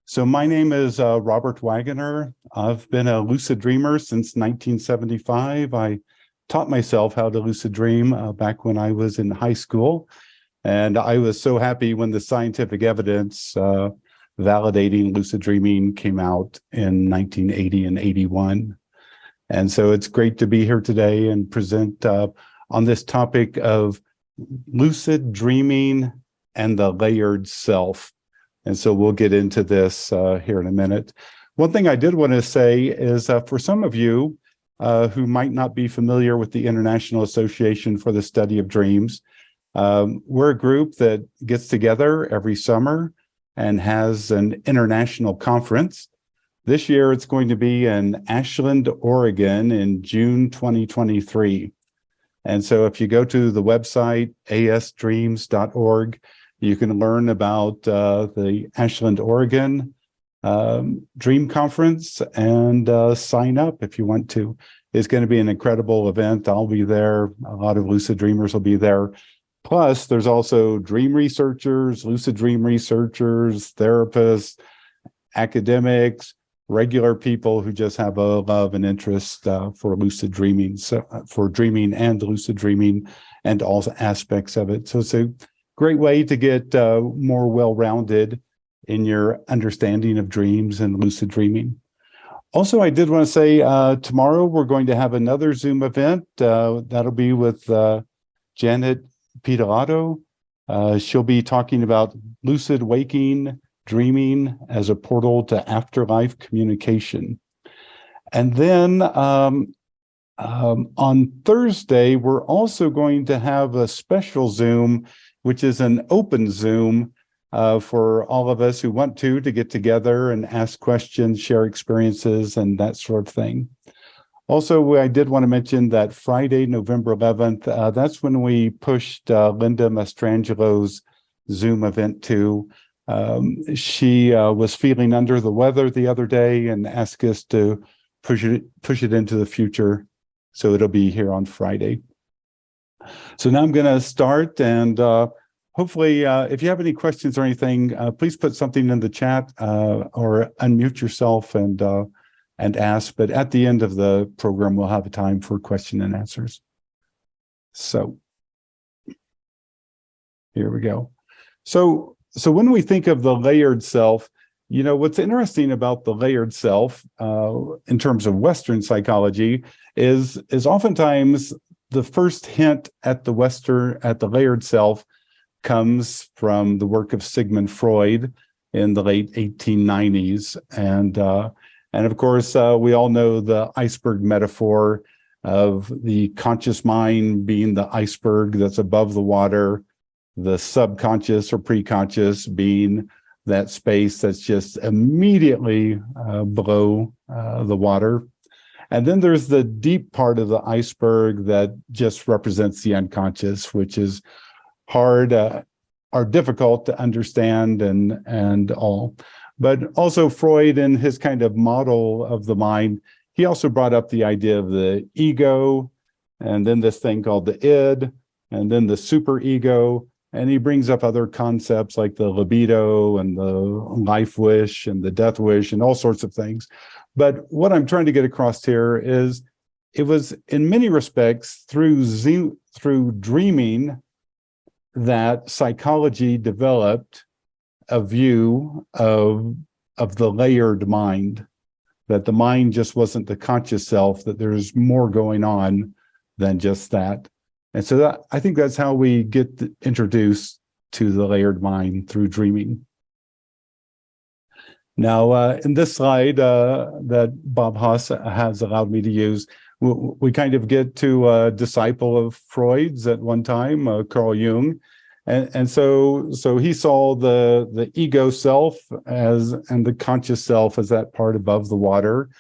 So my name is Robert Waggoner. I've been a lucid dreamer since 1975. I taught myself how to lucid dream back when I was in high school. And I was so happy when the scientific evidence validating lucid dreaming came out in 1980 and 81. And so it's great to be here today and present on this topic of lucid dreaming and the layered self. And so we'll get into this here in a minute. One thing I did want to say is for some of you who might not be familiar with the International Association for the Study of Dreams, we're a group that gets together every summer and has an international conference. This year it's going to be in Ashland, Oregon in June 2023. And so if you go to the website asdreams.org, you can learn about the Ashland, Oregon Dream Conference and sign up if you want to. It's going to be an incredible event. I'll be there. A lot of lucid dreamers will be there. Plus, there's also dream researchers, lucid dream researchers, therapists, academics, regular people who just have a love and interest for lucid dreaming, so for dreaming and lucid dreaming and all aspects of it. So it's a great way to get more well-rounded in your understanding of dreams and lucid dreaming. Also, I did want to say tomorrow we're going to have another Zoom event. That'll be with Janet Pidolato. She'll be talking about lucid waking, dreaming as a portal to afterlife communication. And then on Thursday, we're also going to have a special Zoom, which is an open Zoom for all of us who want to get together and ask questions, share experiences, and that sort of thing. Also, I did want to mention that Friday, November 11th, that's when we pushed Linda Mastrangelo's Zoom event to. She was feeling under the weather the other day and asked us to push it into the future. So it'll be here on Friday. So now I'm going to start, and hopefully, if you have any questions or anything, please put something in the chat or unmute yourself and ask. But at the end of the program, we'll have a time for question and answers. So here we go. So when we think of the layered self, you know, what's interesting about the layered self in terms of Western psychology is oftentimes the first hint at the layered self comes from the work of Sigmund Freud in the late 1890s. And of course, we all know the iceberg metaphor of the conscious mind being the iceberg that's above the water, the subconscious or preconscious being that space that's just immediately below the water. And then there's the deep part of the iceberg that just represents the unconscious, which is hard or difficult to understand and all. But also Freud, in his kind of model of the mind, he also brought up the idea of the ego, and then this thing called the id, and then the superego. And he brings up other concepts like the libido and the life wish and the death wish and all sorts of things. But what I'm trying to get across here is it was in many respects through dreaming that psychology developed a view of the layered mind, that the mind just wasn't the conscious self, that there's more going on than just that. And so I think that's how we get introduced to the layered mind, through dreaming. Now, in this slide that Bob Haas has allowed me to use, we kind of get to a disciple of Freud's at one time, Carl Jung. And so he saw the ego self and the conscious self as that part above the water.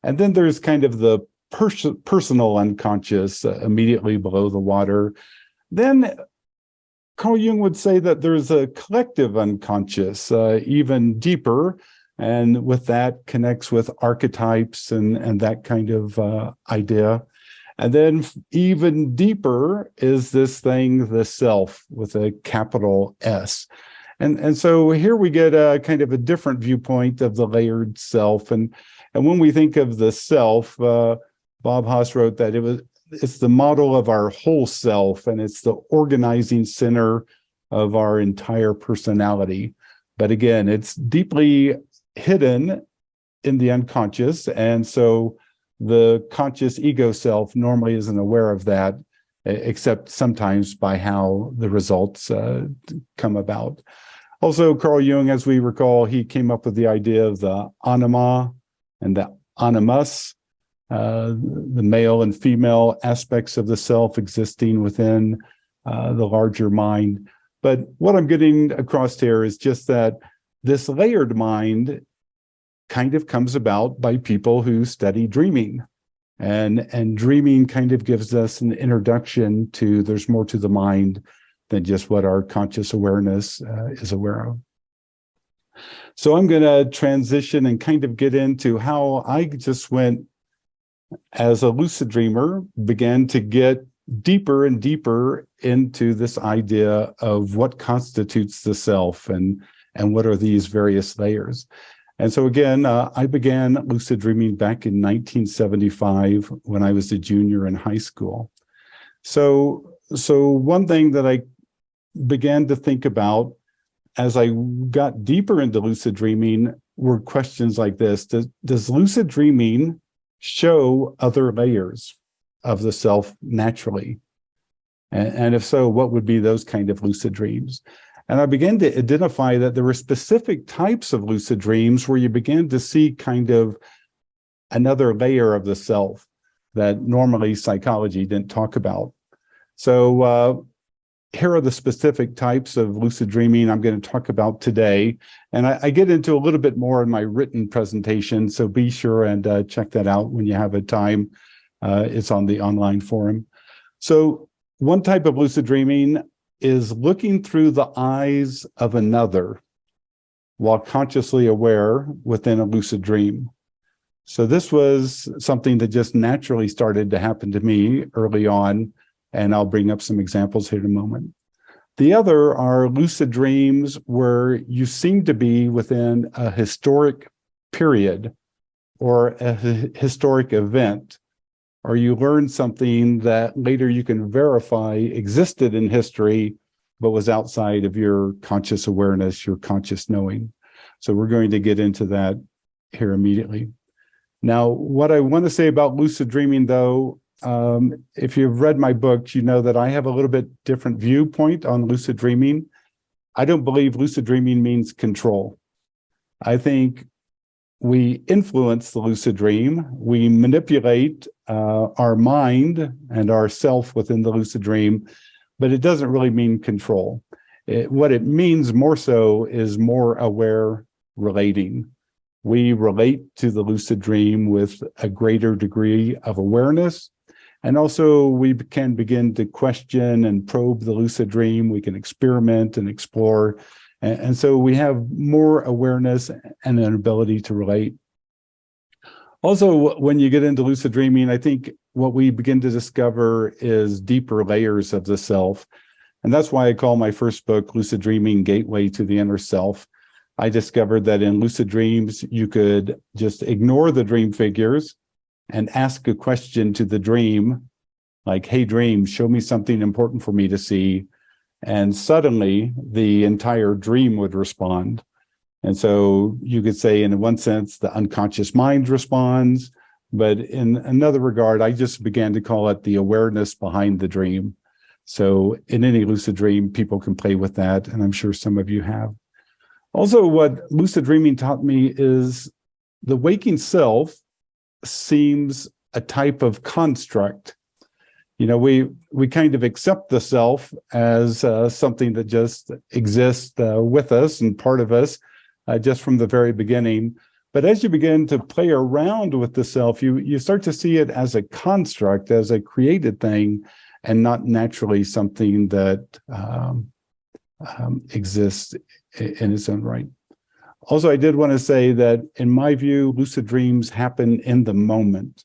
And then there's kind of the personal unconscious immediately below the water. Then Carl Jung would say that there's a collective unconscious, even deeper, and with that connects with archetypes and that kind of idea. And then even deeper is this thing, the self with a capital S. And so here we get a kind of a different viewpoint of the layered self. And when we think of the self, Bob Haas wrote that it's the model of our whole self, and it's the organizing center of our entire personality. But again, it's deeply hidden in the unconscious. And so the conscious ego self normally isn't aware of that, except sometimes by how the results come about. Also, Carl Jung, as we recall, he came up with the idea of the anima and the animus, the male and female aspects of the self existing within the larger mind. But what I'm getting across here is just that this layered mind kind of comes about by people who study dreaming. And dreaming kind of gives us an introduction to there's more to the mind than just what our conscious awareness is aware of. So I'm going to transition and kind of get into how I just went as a lucid dreamer, began to get deeper and deeper into this idea of what constitutes the self and what are these various layers. And so again, I began lucid dreaming back in 1975 when I was a junior in high school. So one thing that I began to think about as I got deeper into lucid dreaming were questions like this. Does lucid dreaming show other layers of the self naturally? And if so, what would be those kind of lucid dreams? And I began to identify that there were specific types of lucid dreams where you began to see kind of another layer of the self that normally psychology didn't talk about. So here are the specific types of lucid dreaming I'm going to talk about today. And I get into a little bit more in my written presentation, so be sure and check that out when you have a time. It's on the online forum. So one type of lucid dreaming is looking through the eyes of another while consciously aware within a lucid dream. So this was something that just naturally started to happen to me early on, and I'll bring up some examples here in a moment. The other are lucid dreams where you seem to be within a historic period or a historic event, or you learn something that later you can verify existed in history, but was outside of your conscious awareness, your conscious knowing. So we're going to get into that here immediately. Now, what I want to say about lucid dreaming, though, if you've read my books, you know that I have a little bit different viewpoint on lucid dreaming. I don't believe lucid dreaming means control. I think we influence the lucid dream. We manipulate our mind and our self within the lucid dream, but it doesn't really mean control. What it means more so is more aware relating. We relate to the lucid dream with a greater degree of awareness. And also we can begin to question and probe the lucid dream. We can experiment and explore. And so we have more awareness and an ability to relate. Also, when you get into lucid dreaming, I think what we begin to discover is deeper layers of the self. And that's why I call my first book, Lucid Dreaming: Gateway to the Inner Self. I discovered that in lucid dreams, you could just ignore the dream figures and ask a question to the dream, like, hey, dream, show me something important for me to see. And suddenly the entire dream would respond. And so you could say, in one sense, the unconscious mind responds, but in another regard, I just began to call it the awareness behind the dream. So in any lucid dream, people can play with that, and I'm sure some of you have. Also, what lucid dreaming taught me is the waking self seems a type of construct. You know, we kind of accept the self as something that just exists with us and part of us just from the very beginning. But as you begin to play around with the self, you start to see it as a construct, as a created thing, and not naturally something that exists in its own right. Also, I did want to say that, in my view, lucid dreams happen in the moment.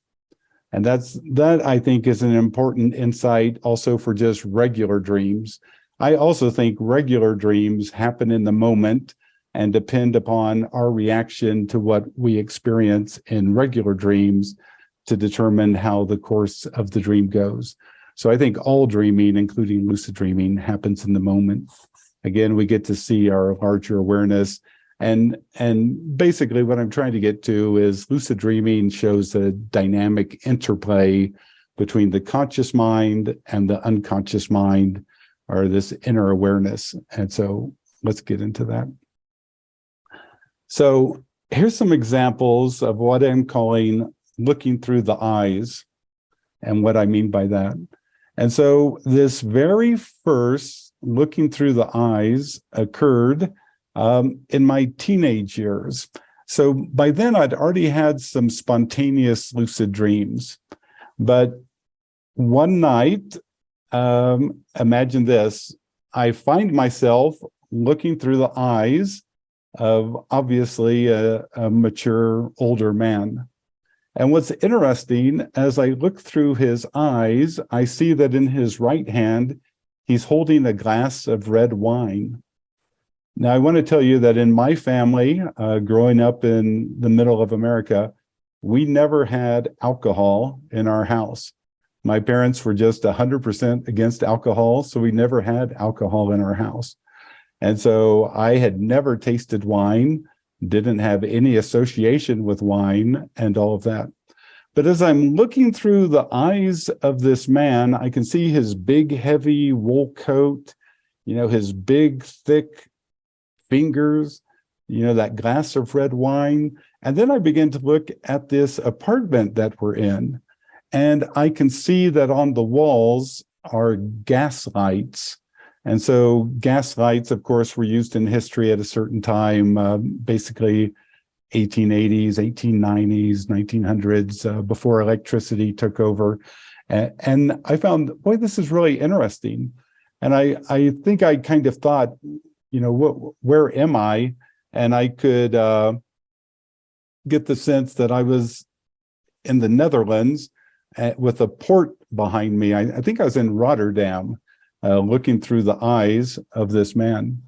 And that I think is an important insight also for just regular dreams. I also think regular dreams happen in the moment and depend upon our reaction to what we experience in regular dreams to determine how the course of the dream goes. So I think all dreaming, including lucid dreaming, happens in the moment. Again, we get to see our larger awareness. And basically what I'm trying to get to is lucid dreaming shows a dynamic interplay between the conscious mind and the unconscious mind, or this inner awareness. And so let's get into that. So here's some examples of what I'm calling looking through the eyes and what I mean by that. And so this very first looking through the eyes occurred in my teenage years. So by then I'd already had some spontaneous lucid dreams. But one night, imagine this, I find myself looking through the eyes of obviously a mature older man. And what's interesting, as I look through his eyes, I see that in his right hand, he's holding a glass of red wine. Now, I want to tell you that in my family, growing up in the middle of America, we never had alcohol in our house. My parents were just 100% against alcohol, so we never had alcohol in our house. And so I had never tasted wine, didn't have any association with wine and all of that. But as I'm looking through the eyes of this man, I can see his big, heavy wool coat, his big, thick fingers, that glass of red wine. And then I begin to look at this apartment that we're in. And I can see that on the walls are gas lights. And so gas lights, of course, were used in history at a certain time, basically 1880s, 1890s, 1900s, before electricity took over. And I found, boy, this is really interesting. And I think I kind of thought, where am I? And I could get the sense that I was in the Netherlands with a port behind me. I think I was in Rotterdam, looking through the eyes of this man.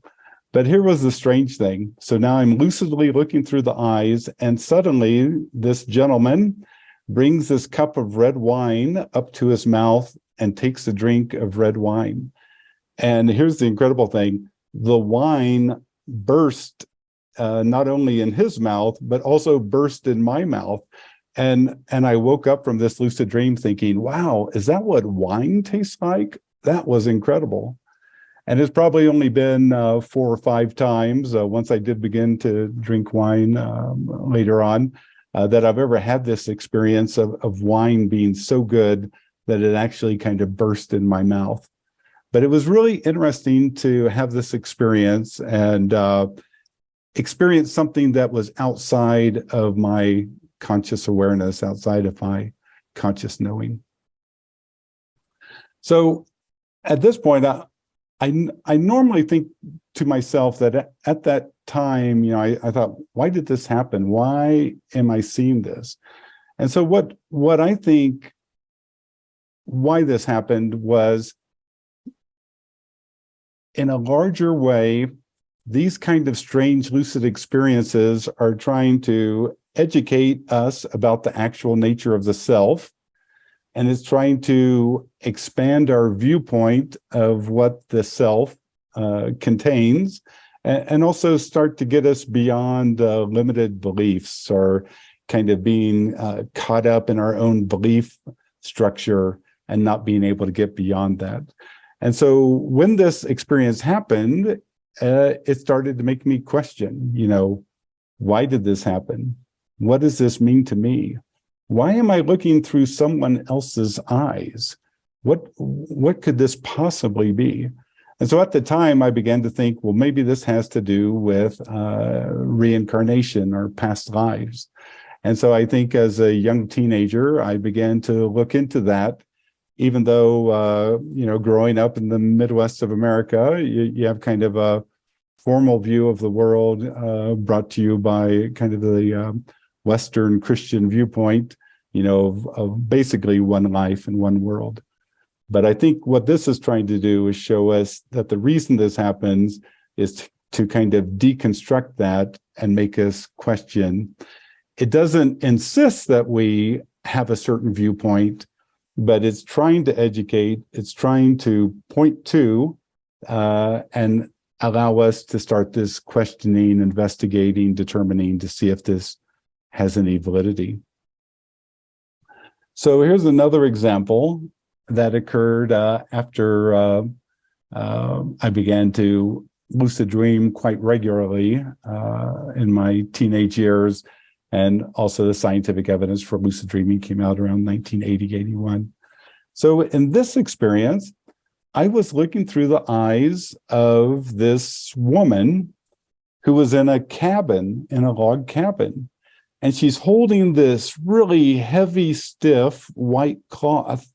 But here was the strange thing. So now I'm lucidly looking through the eyes, and suddenly this gentleman brings this cup of red wine up to his mouth and takes a drink of red wine. And here's the incredible thing. The wine burst not only in his mouth, but also burst in my mouth. And I woke up from this lucid dream thinking, wow, is that what wine tastes like? That was incredible. And it's probably only been 4 or 5 times, once I did begin to drink wine later on, that I've ever had this experience of wine being so good that it actually kind of burst in my mouth. But it was really interesting to have this experience and experience something that was outside of my conscious awareness, outside of my conscious knowing. So at this point, I normally think to myself that at that time, I thought, why did this happen? Why am I seeing this? And so what I think why this happened was, in a larger way, these kind of strange lucid experiences are trying to educate us about the actual nature of the self. And it's trying to expand our viewpoint of what the self contains, and also start to get us beyond limited beliefs, or kind of being caught up in our own belief structure and not being able to get beyond that. And so when this experience happened, it started to make me question, why did this happen? What does this mean to me? Why am I looking through someone else's eyes? What could this possibly be? And so at the time, I began to think, well, maybe this has to do with reincarnation or past lives. And so I think as a young teenager, I began to look into that, even though, growing up in the Midwest of America, you have kind of a formal view of the world brought to you by kind of the Western Christian viewpoint, of basically one life and one world. But I think what this is trying to do is show us that the reason this happens is to kind of deconstruct that and make us question. It doesn't insist that we have a certain viewpoint, but it's trying to educate, it's trying to point to and allow us to start this questioning, investigating, determining to see if this has any validity. So here's another example that occurred after I began to lucid dream quite regularly in my teenage years, and also the scientific evidence for lucid dreaming came out around 1980, 81. So in this experience, I was looking through the eyes of this woman who was in a cabin, in a log cabin, and she's holding this really heavy, stiff white cloth.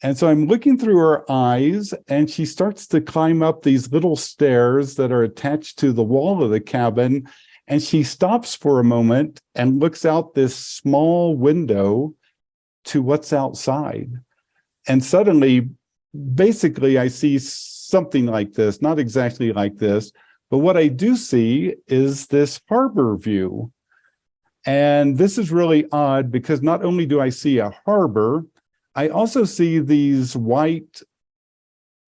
And so I'm looking through her eyes, and she starts to climb up these little stairs that are attached to the wall of the cabin. And she stops for a moment and looks out this small window to what's outside. And suddenly, basically, I see something like this, not exactly like this, but what I do see is this harbor view. And this is really odd because not only do I see a harbor, I also see these white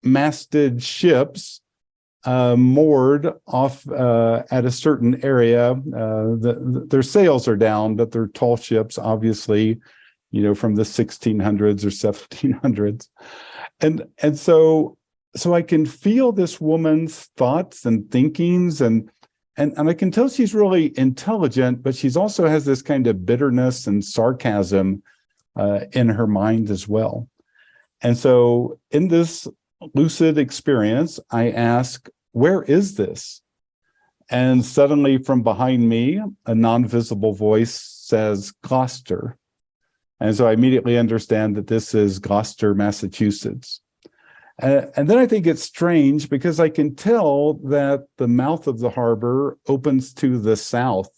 masted ships moored off at a certain area. Their sails are down, but they're tall ships, obviously, you know, from the 1600s or 1700s. And so I can feel this woman's thoughts and thinkings, and I can tell she's really intelligent, but she's also has this kind of bitterness and sarcasm in her mind as well. And so in this lucid experience, I ask, where is this? And suddenly from behind me, a non-visible voice says, Gloucester. And so I immediately understand that this is Gloucester, Massachusetts. And then I think it's strange because I can tell that the mouth of the harbor opens to the south.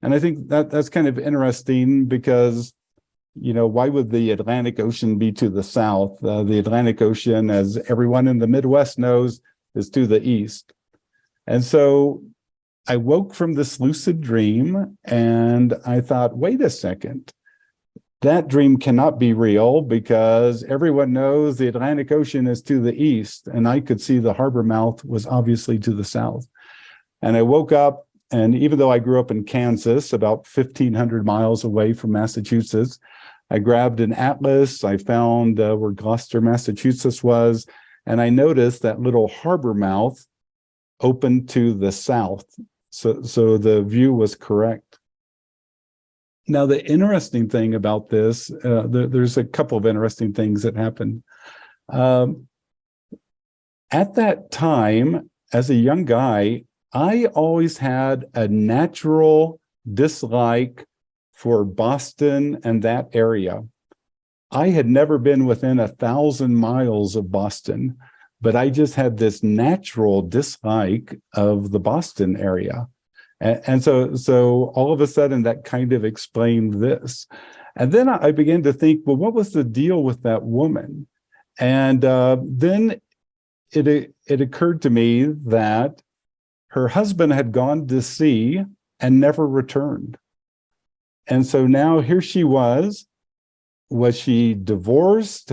And I think that's kind of interesting because, you know, why would the Atlantic Ocean be to the south? The Atlantic Ocean, as everyone in the Midwest knows, is to the east. And so I woke from this lucid dream and I thought, wait a second, that dream cannot be real because everyone knows the Atlantic Ocean is to the east, and I could see the harbor mouth was obviously to the south. And I woke up, and even though I grew up in Kansas, about 1,500 miles away from Massachusetts, I grabbed an atlas, I found where Gloucester, Massachusetts was, and I noticed that little harbor mouth opened to the south. So the view was correct. Now, the interesting thing about this, there's a couple of interesting things that happened. At that time, as a young guy, I always had a natural dislike for Boston and that area. I had never been within 1,000 miles of Boston, but I just had this natural dislike of the Boston area. And so all of a sudden that kind of explained this. And then I began to think, well, what was the deal with that woman? And then it occurred to me that her husband had gone to sea and never returned. And so now here she was. Was she divorced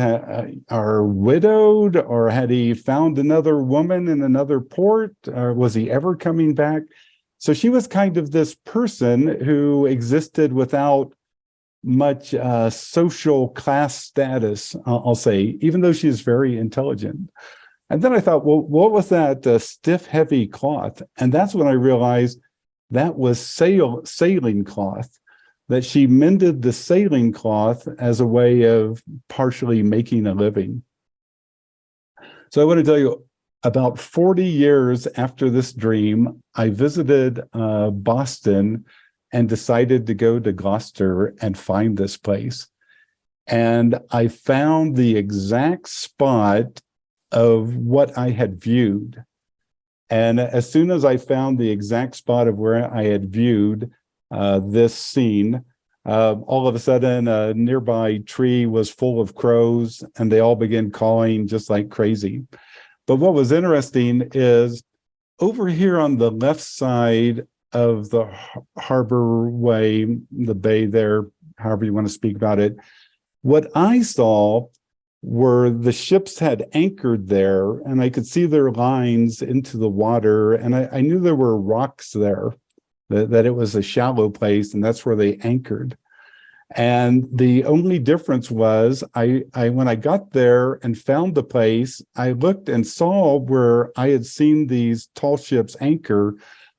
or widowed, or had he found another woman in another port, or was he ever coming back? So she was kind of this person who existed without much social class status, I'll say, even though she is very intelligent. And then I thought, well, what was that stiff, heavy cloth? And that's when I realized that was sailing cloth, that she mended the sailing cloth as a way of partially making a living. So I want to tell you, about 40 years after this dream, I visited Boston and decided to go to Gloucester and find this place. And I found the exact spot of what I had viewed. And as soon as I found the exact spot of where I had viewed this scene, All of a sudden, a nearby tree was full of crows, and they all began cawing just like crazy. But what was interesting is over here on the left side of the harbor way, the bay there, however you want to speak about it, what I saw were the ships had anchored there, and I could see their lines into the water, and I knew there were rocks there, that it was a shallow place, and that's where they anchored. And the only difference was I when I got there and found the place, I looked and saw where I had seen these tall ships anchor,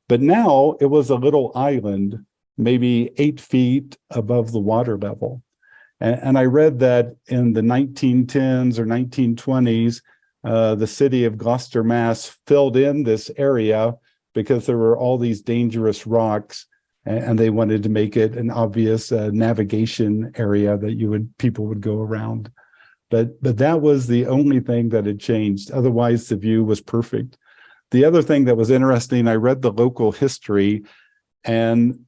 but now it was a little island, maybe 8 feet above the water level. And I read that in the 1910s or 1920s, the city of Gloucester, Mass. Filled in this area because there were all these dangerous rocks, and they wanted to make it an obvious navigation area that people would go around. But that was the only thing that had changed. Otherwise, the view was perfect. The other thing that was interesting, I read the local history, and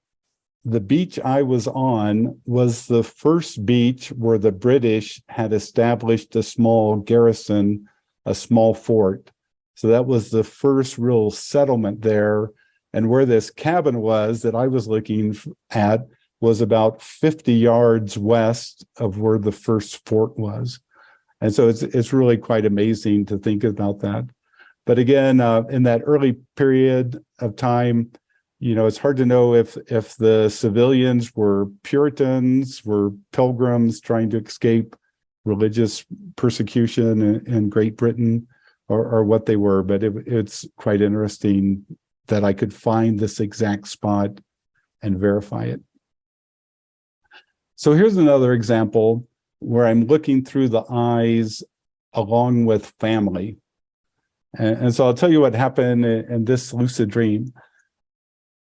the beach I was on was the first beach where the British had established a small garrison, a small fort. So that was the first real settlement there. And where this cabin was that I was looking at was about 50 yards west of where the first fort was. And so it's really quite amazing to think about that. But again, in that early period of time, it's hard to know if the civilians were Puritans, were pilgrims trying to escape religious persecution in Great Britain, or what they were. But it's quite interesting that I could find this exact spot and verify it. So here's another example where I'm looking through the eyes along with family. And so I'll tell you what happened in this lucid dream.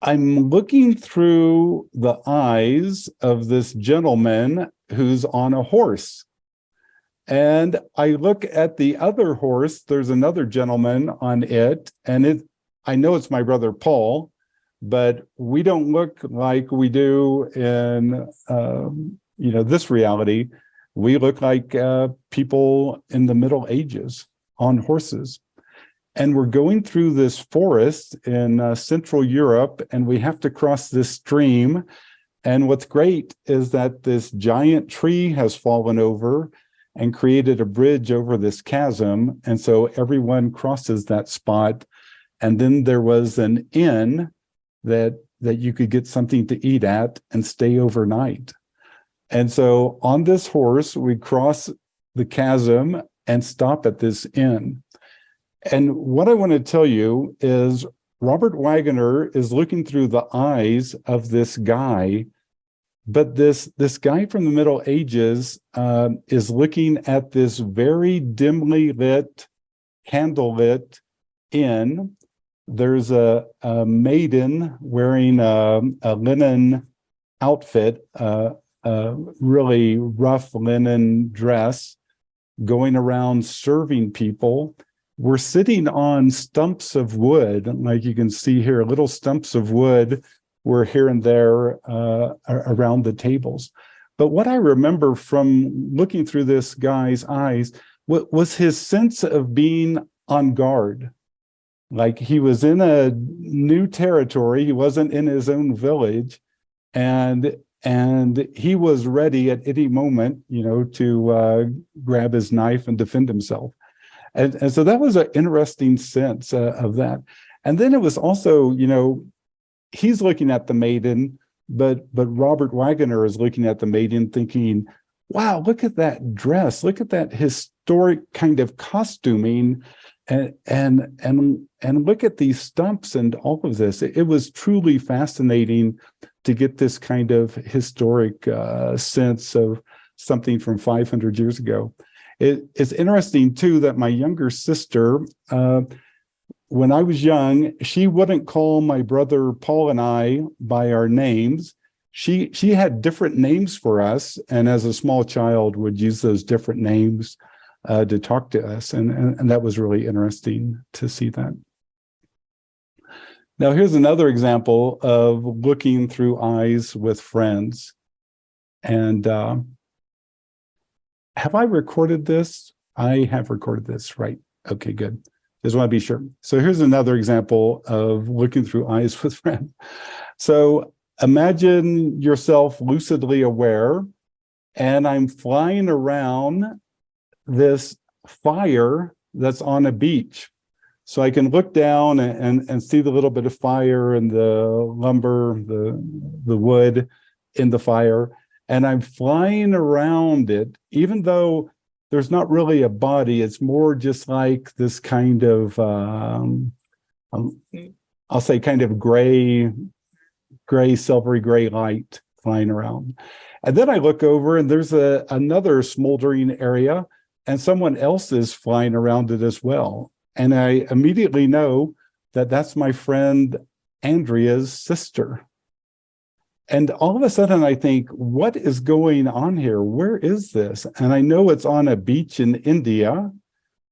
I'm looking through the eyes of this gentleman who's on a horse. And I look at the other horse, there's another gentleman on it, and I know it's my brother Paul, but we don't look like we do in this reality. We look like people in the Middle Ages on horses. And we're going through this forest in Central Europe, and we have to cross this stream. And what's great is that this giant tree has fallen over and created a bridge over this chasm. And so everyone crosses that spot. And then there was an inn that you could get something to eat at and stay overnight. And so on this horse, we cross the chasm and stop at this inn. And what I want to tell you is Robert Waggoner is looking through the eyes of this guy, but this guy from the Middle Ages is looking at this very dimly lit, candlelit inn. There's a maiden wearing a linen outfit, a really rough linen dress, going around serving people. We're sitting on stumps of wood, like you can see here, little stumps of wood were here and there around the tables. But what I remember from looking through this guy's eyes was his sense of being on guard. Like he was in a new territory, he wasn't in his own village, and he was ready at any moment, to grab his knife and defend himself. And so that was an interesting sense of that. And then it was also, he's looking at the maiden, but Robert Waggoner is looking at the maiden thinking, wow, look at that dress, look at that historic kind of costuming, and look at these stumps and all of this. It was truly fascinating to get this kind of historic sense of something from 500 years ago. It's interesting, too, that my younger sister, when I was young, she wouldn't call my brother Paul and I by our names. She had different names for us, and as a small child would use those different names to talk to us, and that was really interesting to see that. Now, here's another example of looking through eyes with friends. And have I recorded this? I have recorded this, right? Okay, good. Just want to be sure. So here's another example of looking through eyes with friend. So imagine yourself lucidly aware, and I'm flying around this fire that's on a beach. So I can look down and see the little bit of fire and the lumber, the wood in the fire, and I'm flying around it, even though there's not really a body. It's more just like this kind of, I'll say kind of gray, silvery gray light flying around. And then I look over and there's another smoldering area, and someone else is flying around it as well. And I immediately know that that's my friend Andrea's sister. And all of a sudden I think, what is going on here? Where is this? And I know it's on a beach in India.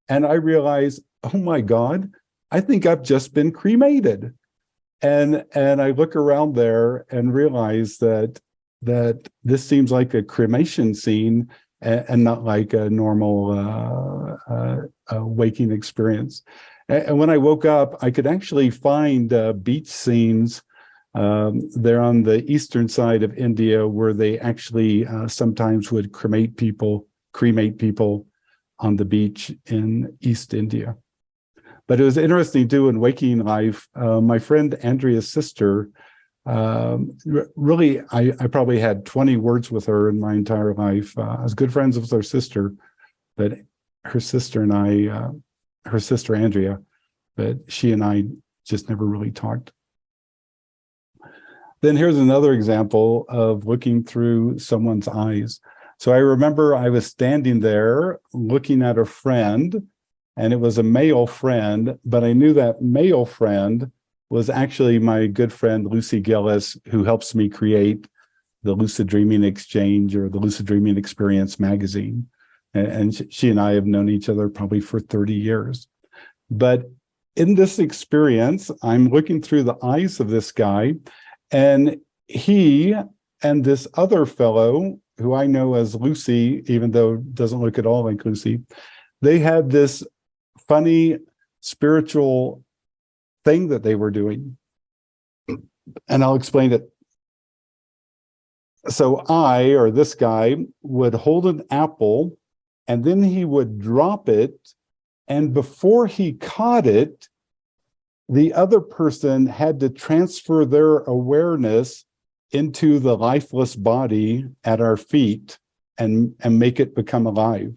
And I realize, oh my God, I think I've just been cremated. And I look around there and realize that this seems like a cremation scene and not like a normal waking experience. And when I woke up, I could actually find beach scenes there on the eastern side of India, where they actually sometimes would cremate people on the beach in East India. But it was interesting too in waking life. My friend Andrea's sister, really, I probably had 20 words with her in my entire life. I was good friends with her sister, but her sister and I, her sister Andrea, but she and I just never really talked. Then here's another example of looking through someone's eyes. So I remember I was standing there looking at a friend, and it was a male friend, but I knew that male friend was actually my good friend, Lucy Gillis, who helps me create the Lucid Dreaming Exchange or the Lucid Dreaming Experience magazine. And she and I have known each other probably for 30 years. But in this experience, I'm looking through the eyes of this guy, and he and this other fellow, who I know as Lucy, even though doesn't look at all like Lucy, they had this funny spiritual thing that they were doing. And I'll explain it. So I, or this guy, would hold an apple, and then he would drop it, and before he caught it, the other person had to transfer their awareness into the lifeless body at our feet and make it become alive.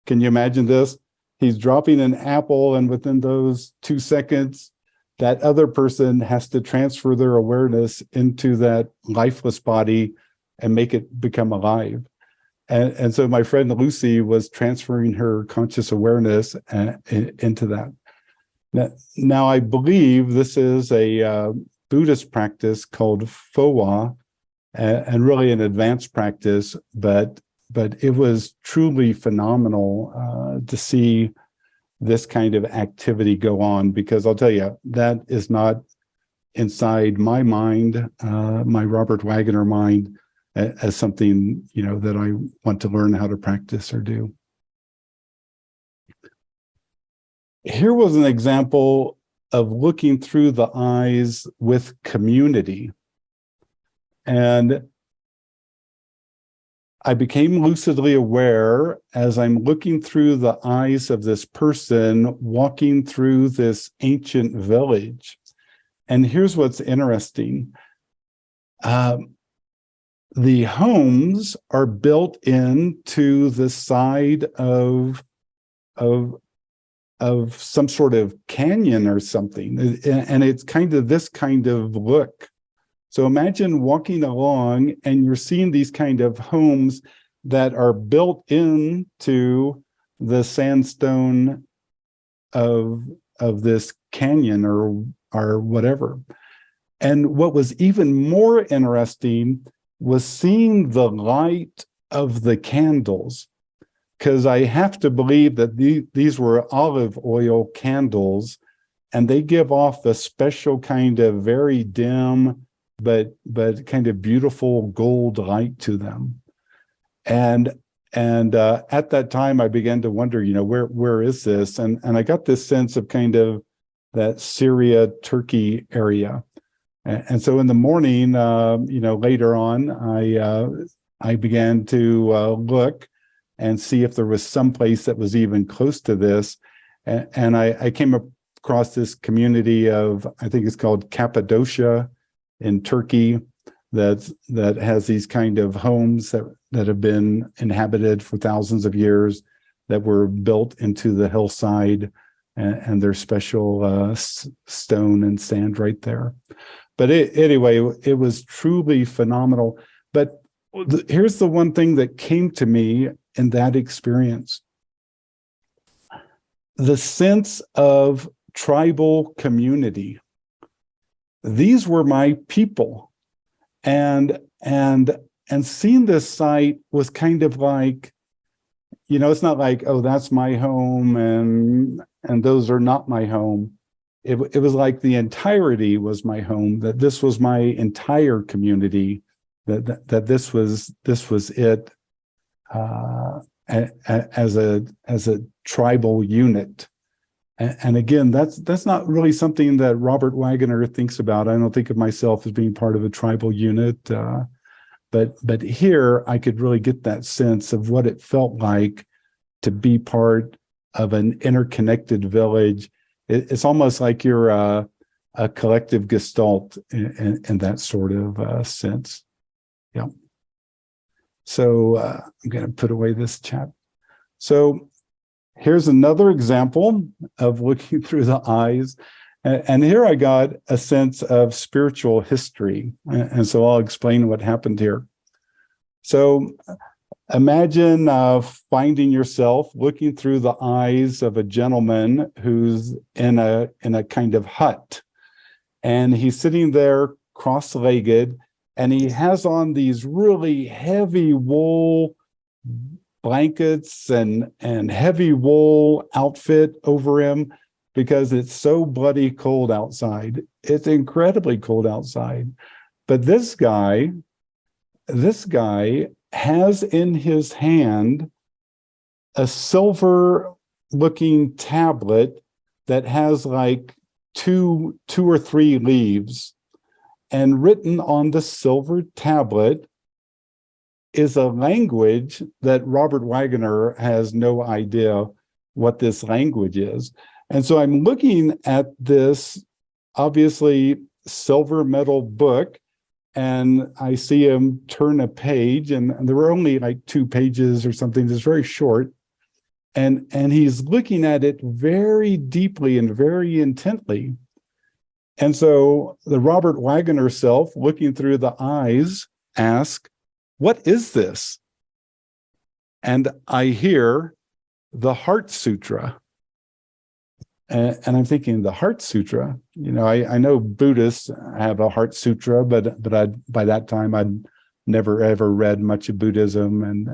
Can you imagine this? He's dropping an apple, and within those 2 seconds, that other person has to transfer their awareness into that lifeless body and make it become alive. And so my friend Lucy was transferring her conscious awareness into that. Now, I believe this is a Buddhist practice called Phowa, and really an advanced practice, but it was truly phenomenal to see this kind of activity go on, because I'll tell you, that is not inside my mind, my Robert Waggoner mind, as something, that I want to learn how to practice or do. Here was an example of looking through the eyes with community. And I became lucidly aware as I'm looking through the eyes of this person walking through this ancient village. And here's what's interesting. The homes are built into the side of some sort of canyon or something. And it's kind of this kind of look. So imagine walking along and you're seeing these kind of homes that are built into the sandstone of this canyon or whatever. And what was even more interesting was seeing the light of the candles, because I have to believe that these were olive oil candles, and they give off a special kind of very dim, but kind of beautiful gold light to them. And at that time, I began to wonder, where is this? And I got this sense of kind of that Syria, Turkey area. And so in the morning, later on, I began to look and see if there was some place that was even close to this. And I came across this community of, I think it's called Cappadocia in Turkey, that has these kind of homes that have been inhabited for thousands of years, that were built into the hillside, and there's special stone and sand right there. But anyway, it was truly phenomenal. But here's the one thing that came to me in that experience: the sense of tribal community. These were my people. And seeing this site was kind of like, it's not like, oh, that's my home and those are not my home. It was like the entirety was my home, that this was my entire community, that this was it as a tribal unit. And again, that's not really something that Robert Waggoner thinks about. I don't think of myself as being part of a tribal unit, but here I could really get that sense of what it felt like to be part of an interconnected village. It's almost like you're a collective gestalt in that sort of sense. Yeah. So I'm going to put away this chat. So here's another example of looking through the eyes. And here I got a sense of spiritual history. And so I'll explain what happened here. So imagine finding yourself looking through the eyes of a gentleman who's in a kind of hut. And he's sitting there cross-legged, and he has on these really heavy wool blankets and heavy wool outfit over him, because it's so bloody cold outside. It's incredibly cold outside. But this guy has in his hand a silver looking tablet that has like two or three leaves, and written on the silver tablet is a language that Robert Waggoner has no idea what this language is. And so I'm looking at this obviously silver metal book, and I see him turn a page, and there were only like 2 pages or something. It's very short. And he's looking at it very deeply and very intently. And so the Robert Waggoner self, looking through the eyes, asks, "What is this?" And I hear the Heart Sutra. And I'm thinking, the Heart Sutra? I know Buddhists have a Heart Sutra, but by that time I'd never ever read much of Buddhism, and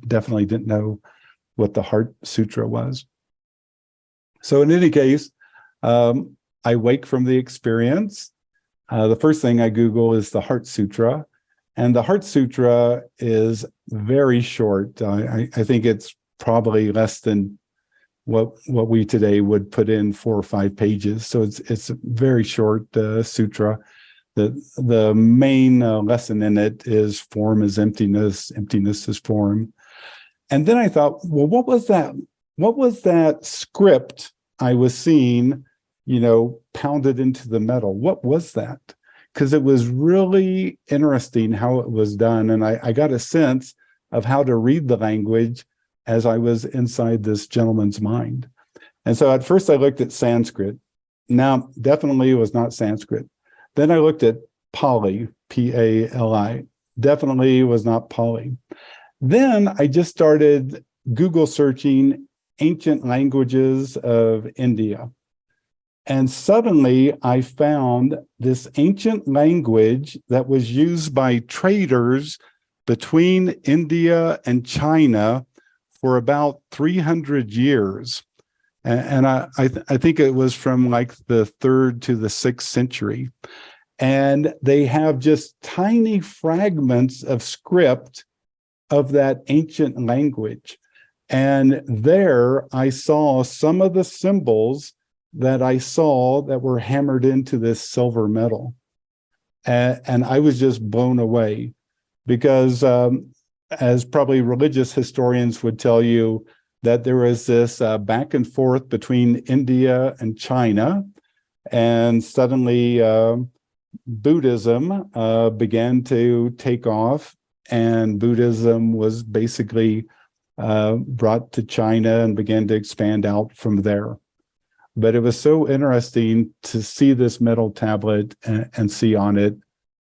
definitely didn't know what the Heart Sutra was. So in any case, I wake from the experience. The first thing I Google is the Heart Sutra. And the Heart Sutra is very short. I think it's probably less than what we today would put in 4 or 5 pages. So it's a very short sutra. The main lesson in it is form is emptiness, emptiness is form. And then I thought, well, what was that? What was that script I was seeing, pounded into the metal? What was that? Because it was really interesting how it was done. And I got a sense of how to read the language as I was inside this gentleman's mind. And so at first I looked at Sanskrit. Now, definitely it was not Sanskrit. Then I looked at Pali, P-A-L-I. Definitely was not Pali. Then I just started Google searching ancient languages of India. And suddenly I found this ancient language that was used by traders between India and China for about 300 years. And I think it was from like the 3rd to the 6th century. and they have just tiny fragments of script of that ancient language. And there I saw some of the symbols that I saw that were hammered into this silver metal. And I was just blown away because as probably religious historians would tell you, that there was this back and forth between India and China, and suddenly Buddhism began to take off, and Buddhism was basically brought to China and began to expand out from there. But it was so interesting to see this metal tablet and see on it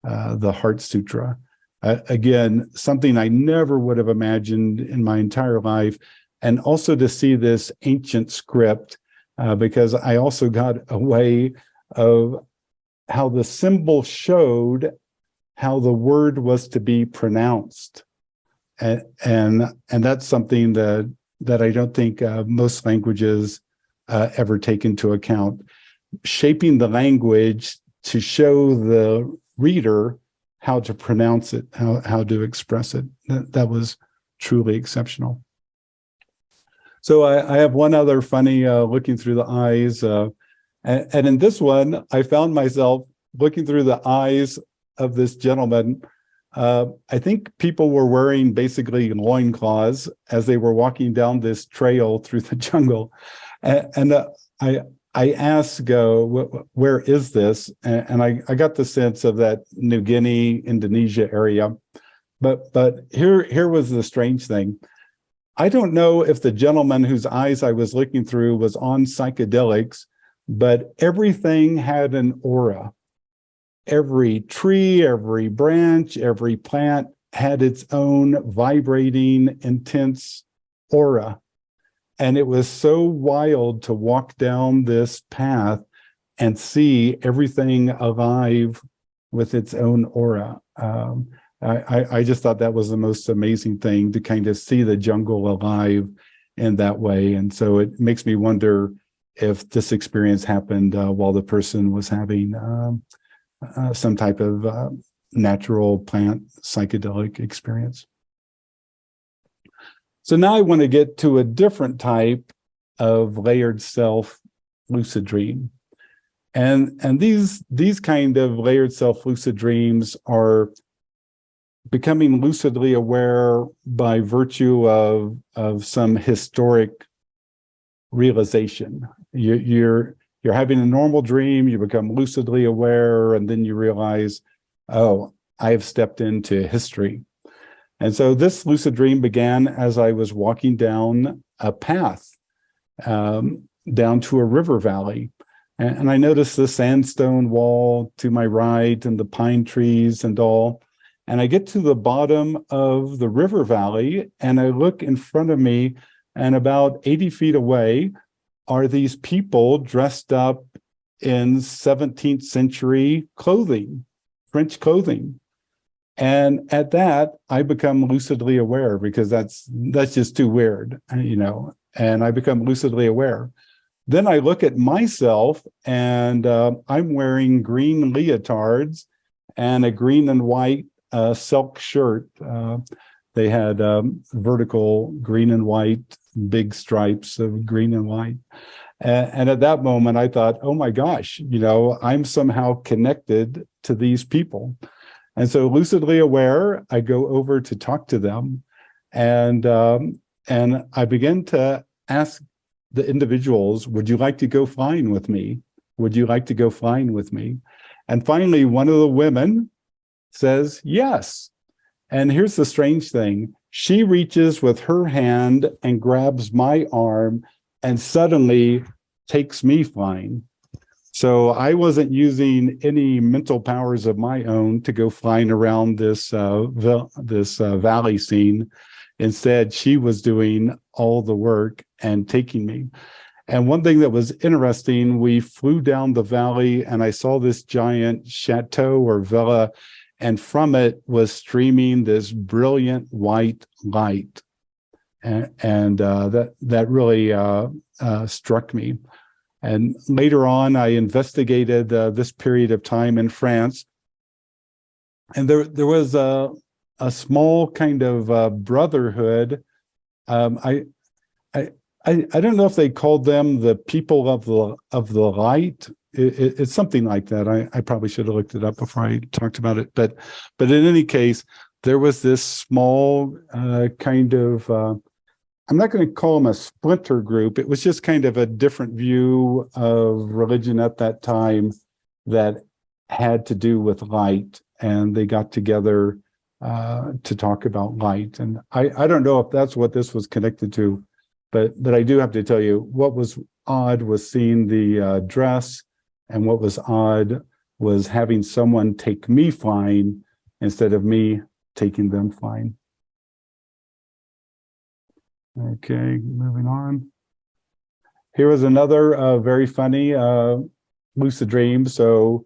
the Heart Sutra. Again, something I never would have imagined in my entire life, and also to see this ancient script, because I also got a way of how the symbol showed how the word was to be pronounced. And that's something that I don't think most languages ever take into account. Shaping the language to show the reader how to pronounce it, how to express it. That was truly exceptional. So I have one other funny looking through the eyes. And in this one, I found myself looking through the eyes of this gentleman. I think people were wearing basically loincloths as they were walking down this trail through the jungle. And I asked, where is this? And I got the sense of that New Guinea, Indonesia area. But here was the strange thing. I don't know if the gentleman whose eyes I was looking through was on psychedelics, but everything had an aura. Every tree, every branch, every plant had its own vibrating, intense aura. And it was so wild to walk down this path and see everything alive with its own aura. I just thought that was the most amazing thing, to kind of see the jungle alive in that way. And so it makes me wonder if this experience happened while the person was having some type of natural plant psychedelic experience. So now I want to get to a different type of layered self lucid dream. And these kind of layered self lucid dreams are becoming lucidly aware by virtue of some historic realization. You're having a normal dream, you become lucidly aware, and then you realize, oh, I have stepped into history. And so this lucid dream began as I was walking down a path down to a river valley. And I noticed the sandstone wall to my right and the pine trees and all. And I get to the bottom of the river valley and I look in front of me, and about 80 feet away are these people dressed up in 17th century clothing, French clothing. And at that, I become lucidly aware, because that's just too weird, you know, and I become lucidly aware. Then I look at myself and I'm wearing green leotards and a green and white silk shirt. They had vertical green and white, big stripes of green and white. And at that moment, I thought, oh my gosh, you know, I'm somehow connected to these people. And so lucidly aware, I go over to talk to them. And I begin to ask the individuals, would you like to go flying with me? Would you like to go flying with me? And finally, one of the women says, yes. And here's the strange thing. She reaches with her hand and grabs my arm and suddenly takes me flying. So I wasn't using any mental powers of my own to go flying around this valley scene. Instead, she was doing all the work and taking me. And one thing that was interesting, we flew down the valley and I saw this giant chateau or villa, and from it was streaming this brilliant white light. And that really struck me. And later on, I investigated this period of time in France. And there was a small kind of brotherhood. I don't know if they called them the people of the light. It's something like that. I probably should have looked it up before I talked about it. But in any case, there was this small kind of, I'm not going to call them a splinter group. It was just kind of a different view of religion at that time that had to do with light. And they got together to talk about light. And I don't know if that's what this was connected to, but I do have to tell you, what was odd was seeing the dress, and what was odd was having someone take me flying instead of me taking them flying. Okay, moving on. Here was another very funny lucid dream. So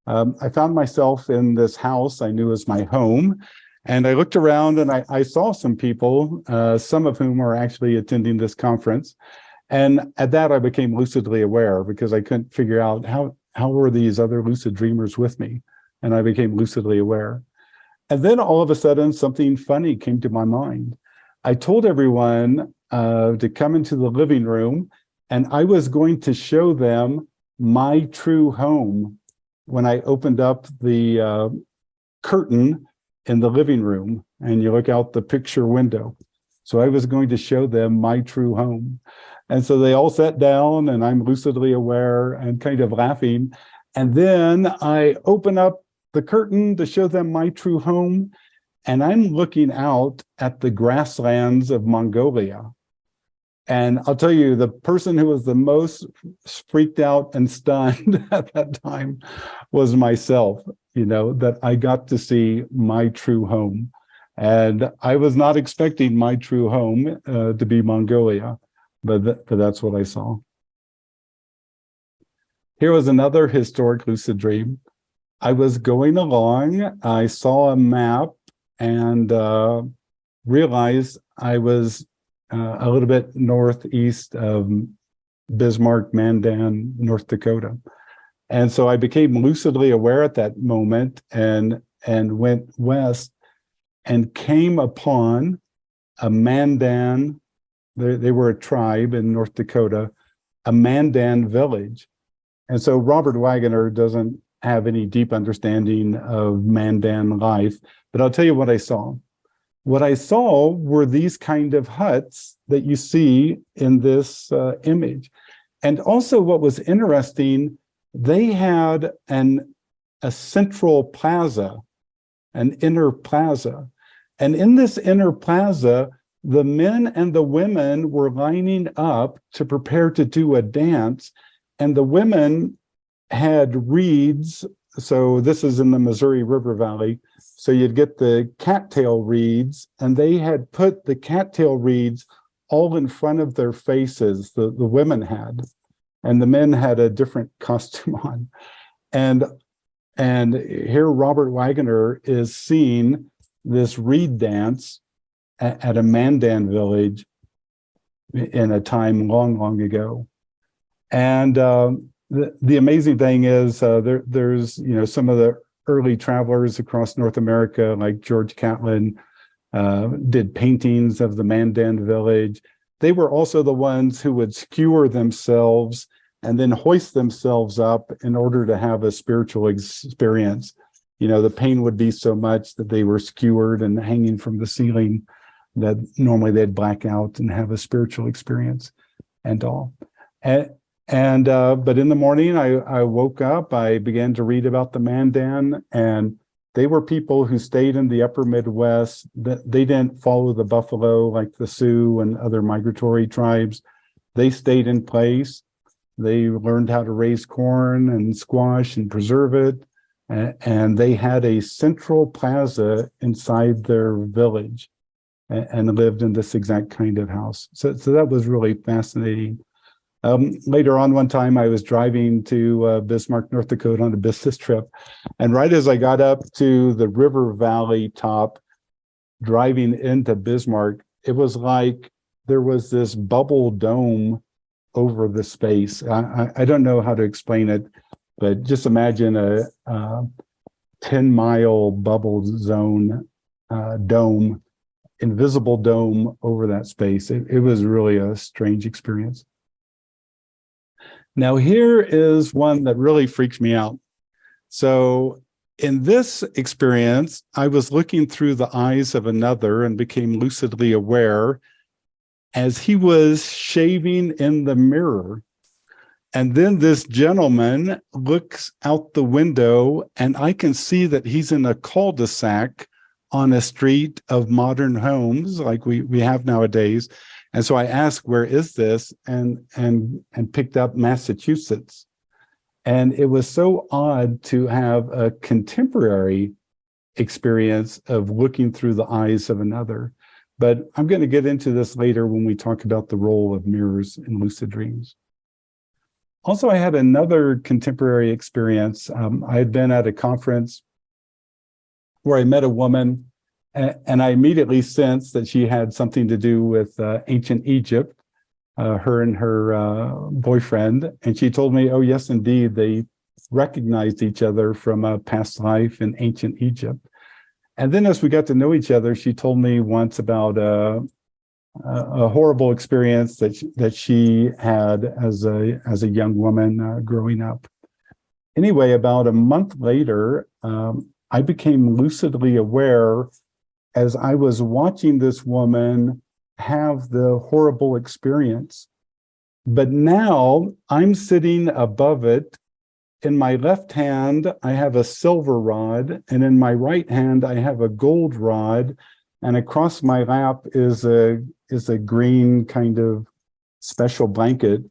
I found myself in this house I knew was my home, and I looked around and I saw some people, some of whom were actually attending this conference. And at that, I became lucidly aware because I couldn't figure out how were these other lucid dreamers with me, and I became lucidly aware. And then all of a sudden, something funny came to my mind. I told everyone to come into the living room, and I was going to show them my true home when I opened up the curtain in the living room, and you look out the picture window. So I was going to show them my true home. And so they all sat down, and I'm lucidly aware and kind of laughing. And then I open up the curtain to show them my true home, and I'm looking out at the grasslands of Mongolia. And I'll tell you, the person who was the most freaked out and stunned at that time was myself, that I got to see my true home. And I was not expecting my true home to be Mongolia, but that's what I saw. Here was another historic lucid dream. I was going along, I saw a map and realized I was a little bit northeast of Bismarck, Mandan, North Dakota. And so I became lucidly aware at that moment and went west and came upon a Mandan, they were a tribe in North Dakota, a Mandan village. And so Robert Waggoner doesn't have any deep understanding of Mandan life, but I'll tell you what I saw. What I saw were these kind of huts that you see in this image. And also what was interesting, they had a central plaza, an inner plaza. And in this inner plaza, the men and the women were lining up to prepare to do a dance. And the women had reeds. So this is in the Missouri River Valley. So you'd get the cattail reeds, and they had put the cattail reeds all in front of their faces, the women had, and the men had a different costume on. And here Robert Waggoner is seeing this reed dance at a Mandan village in a time long, long ago. And the amazing thing is there's some of the early travelers across North America, like George Catlin, did paintings of the Mandan village. They were also the ones who would skewer themselves and then hoist themselves up in order to have a spiritual experience. The pain would be so much that they were skewered and hanging from the ceiling that normally they'd black out and have a spiritual experience and all. But in the morning, I woke up, I began to read about the Mandan, and they were people who stayed in the upper Midwest. They didn't follow the buffalo like the Sioux and other migratory tribes. They stayed in place. They learned how to raise corn and squash and preserve it. And they had a central plaza inside their village and lived in this exact kind of house. So that was really fascinating. Later on one time, I was driving to Bismarck, North Dakota on a business trip. And right as I got up to the river valley top, driving into Bismarck, it was like there was this bubble dome over the space. I don't know how to explain it, but just imagine a 10-mile bubble zone dome, invisible dome over that space. It was really a strange experience. Now, here is one that really freaks me out. So in this experience, I was looking through the eyes of another and became lucidly aware as he was shaving in the mirror. And then this gentleman looks out the window, and I can see that he's in a cul-de-sac on a street of modern homes like we have nowadays. And so I asked, where is this? And picked up Massachusetts. And it was so odd to have a contemporary experience of looking through the eyes of another. But I'm going to get into this later when we talk about the role of mirrors in lucid dreams. Also, I had another contemporary experience. I had been at a conference where I met a woman, and I immediately sensed that she had something to do with ancient Egypt, her and her boyfriend. And she told me, oh, yes, indeed, they recognized each other from a past life in ancient Egypt. And then as we got to know each other, she told me once about a horrible experience that she had as a young woman growing up. Anyway, about a month later, I became lucidly aware as I was watching this woman have the horrible experience. But now I'm sitting above it. In my left hand, I have a silver rod, and in my right hand, I have a gold rod, and across my lap is a green kind of special blanket.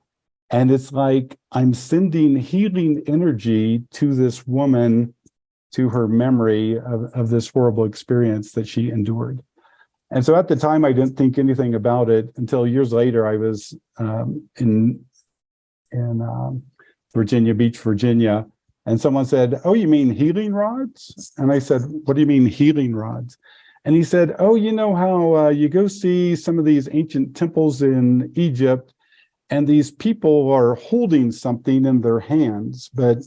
And it's like I'm sending healing energy to this woman, to her memory of this horrible experience that she endured. And so at the time, I didn't think anything about it until years later. I was in Virginia Beach, Virginia, and someone said, oh, you mean healing rods? And I said, what do you mean healing rods? And he said, oh, you know how you go see some of these ancient temples in Egypt, and these people are holding something in their hands, but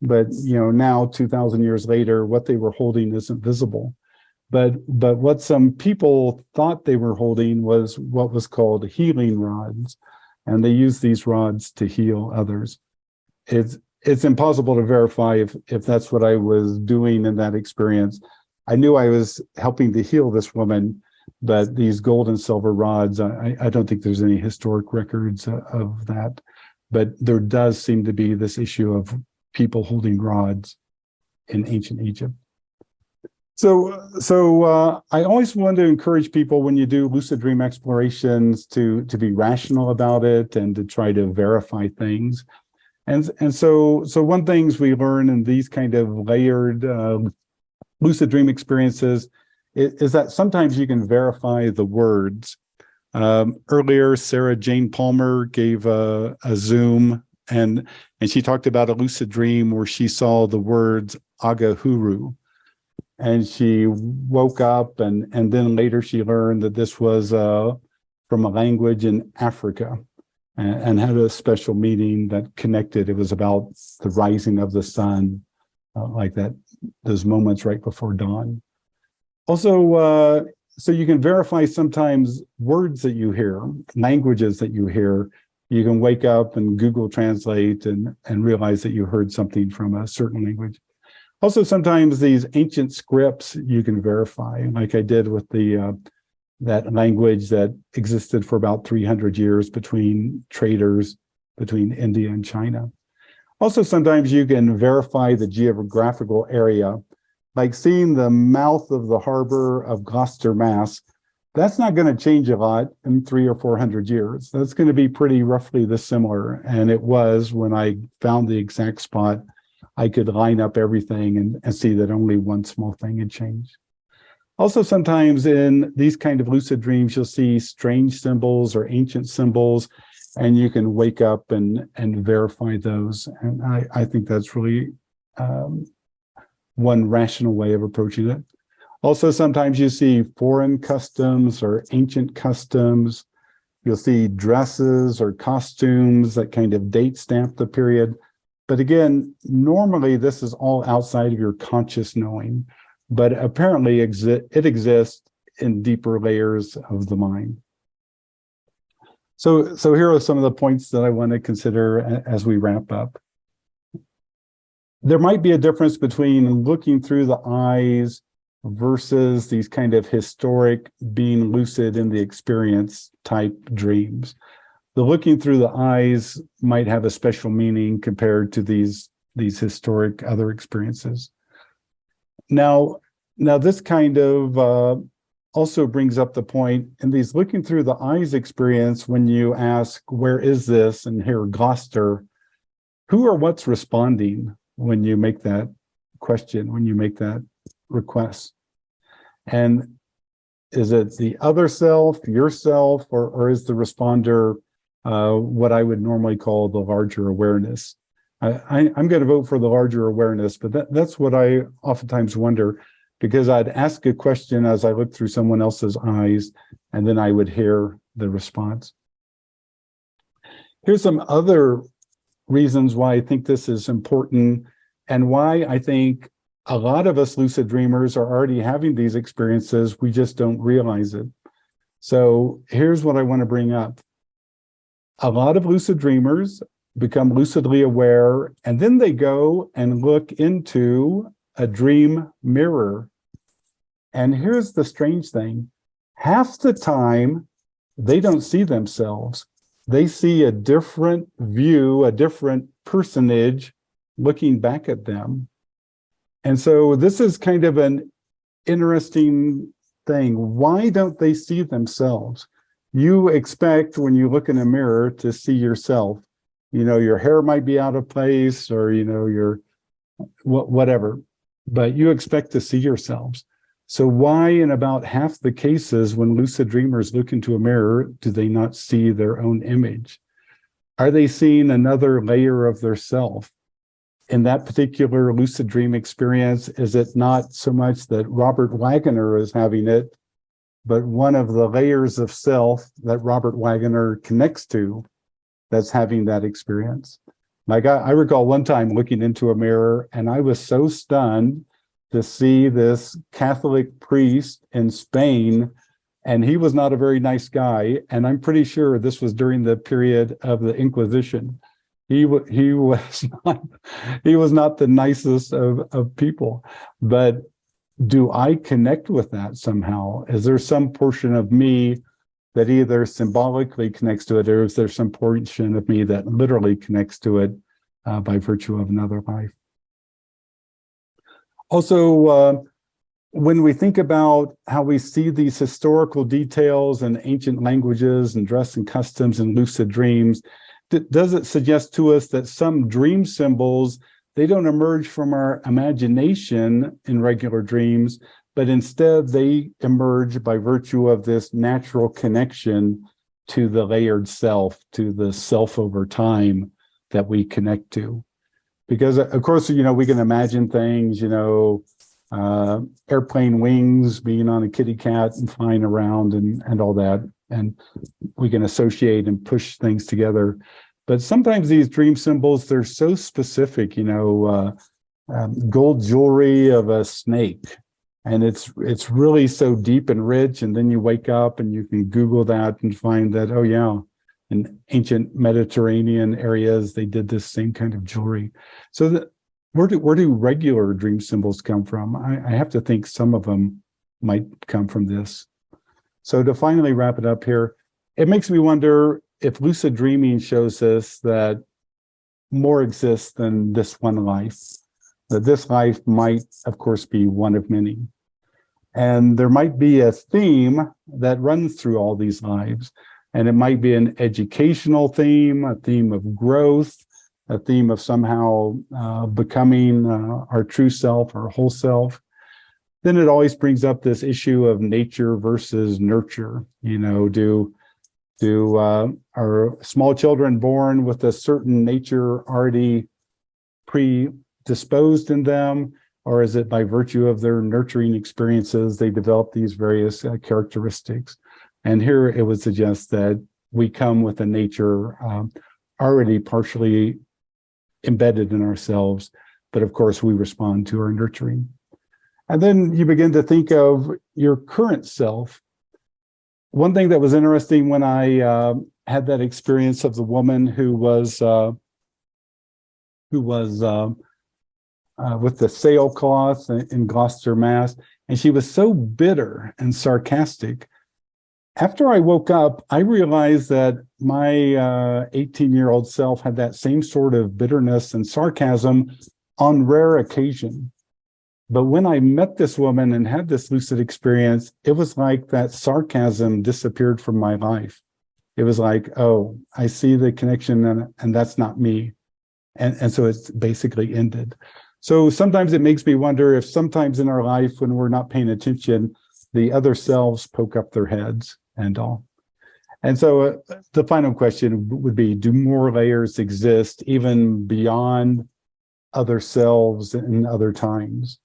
you know, now 2,000 years later, what they were holding isn't visible. But what some people thought they were holding was what was called healing rods, and they use these rods to heal others. It's impossible to verify if that's what I was doing in that experience. I knew I was helping to heal this woman, but these gold and silver rods, I don't think there's any historic records of that. But there does seem to be this issue of people holding rods in ancient Egypt. So I always want to encourage people when you do lucid dream explorations to be rational about it and to try to verify things. And so one things we learn in these kind of layered lucid dream experiences is that sometimes you can verify the words. Earlier, Sarah Jane Palmer gave a Zoom, and she talked about a lucid dream where she saw the words Agahuru. And she woke up, and then later she learned that this was from a language in Africa, and had a special meaning that connected. It was about the rising of the sun, like that, those moments right before dawn. Also, so you can verify sometimes words that you hear, languages that you hear. You can wake up and Google Translate and realize that you heard something from a certain language. Also, sometimes these ancient scripts you can verify, like I did with that language that existed for about 300 years between traders between India and China. Also, sometimes you can verify the geographical area, like seeing the mouth of the harbor of Gloucester, Mass. That's not going to change a lot in 300 or 400 years. That's going to be pretty roughly the similar. And it was when I found the exact spot, I could line up everything and see that only one small thing had changed. Also, sometimes in these kind of lucid dreams, you'll see strange symbols or ancient symbols, and you can wake up and verify those. And I think that's really one rational way of approaching it. Also, sometimes you see foreign customs or ancient customs, You'll see dresses or costumes that kind of date stamp the period. But again, normally this is all outside of your conscious knowing, but apparently it exists in deeper layers of the mind. So here are some of the points that I want to consider as we wrap up. There might be a difference between looking through the eyes versus these kind of historic being lucid in the experience type dreams. The looking through the eyes might have a special meaning compared to these historic other experiences. Now this kind of also brings up the point in these looking through the eyes experience, when you ask, where is this? And hear Gloucester, who or what's responding when you make that question, when you make that request? And is it the other self, yourself, or is the responder what I would normally call the larger awareness? I'm going to vote for the larger awareness, but that's what I oftentimes wonder, because I'd ask a question as I look through someone else's eyes, and then I would hear the response. Here's some other reasons why I think this is important, and why I think a lot of us lucid dreamers are already having these experiences. We just don't realize it. So here's what I want to bring up. A lot of lucid dreamers become lucidly aware, and then they go and look into a dream mirror. And here's the strange thing. Half the time, they don't see themselves. They see a different view, a different personage looking back at them. And so this is kind of an interesting thing. Why don't they see themselves? You expect when you look in a mirror to see yourself. You know, your hair might be out of place, or, you know, your whatever, but you expect to see yourselves. So why in about half the cases when lucid dreamers look into a mirror, do they not see their own image? Are they seeing another layer of their self? In that particular lucid dream experience, is it not so much that Robert Waggoner is having it, but one of the layers of self that Robert Waggoner connects to that's having that experience? Like I recall one time looking into a mirror, and I was so stunned to see this Catholic priest in Spain, and he was not a very nice guy. And I'm pretty sure this was during the period of the Inquisition. He was not the nicest of people. But do I connect with that somehow? Is there some portion of me that either symbolically connects to it, or is there some portion of me that literally connects to it by virtue of another life? Also, when we think about how we see these historical details in ancient languages and dress and customs and lucid dreams, does it suggest to us that some dream symbols, they don't emerge from our imagination in regular dreams, but instead they emerge by virtue of this natural connection to the layered self, to the self over time that we connect to? Because of course, you know, we can imagine things, you know, airplane wings being on a kitty cat and flying around and all that. And we can associate and push things together. But sometimes these dream symbols, they're so specific, you know, gold jewelry of a snake. And it's really so deep and rich. And then you wake up and you can Google that and find that, oh yeah, in ancient Mediterranean areas, they did this same kind of jewelry. So where do regular dream symbols come from? I have to think some of them might come from this. So to finally wrap it up here, it makes me wonder if lucid dreaming shows us that more exists than this one life, that this life might, of course, be one of many. And there might be a theme that runs through all these lives. And it might be an educational theme, a theme of growth, a theme of somehow becoming our true self, our whole self. Then it always brings up this issue of nature versus nurture. You know, do are small children born with a certain nature already predisposed in them, or is it by virtue of their nurturing experiences they develop these various characteristics? And here it would suggest that we come with a nature already partially embedded in ourselves, but of course we respond to our nurturing. And then you begin to think of your current self. One thing that was interesting when I had that experience of the woman who was with the sailcloth in Gloucester, Mass, and she was so bitter and sarcastic. After I woke up, I realized that my 18-year-old self had that same sort of bitterness and sarcasm on rare occasion. But when I met this woman and had this lucid experience, it was like that sarcasm disappeared from my life. It was like, oh, I see the connection and that's not me. And so it's basically ended. So sometimes it makes me wonder if sometimes in our life when we're not paying attention, the other selves poke up their heads and all. And so the final question would be, do more layers exist even beyond other selves in other times?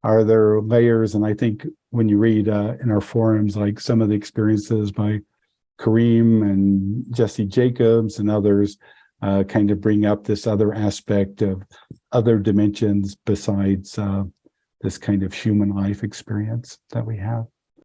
Are there layers? And I think when you read in our forums, like some of the experiences by Kareem and Jesse Jacobs and others kind of bring up this other aspect of other dimensions besides this kind of human life experience that we have.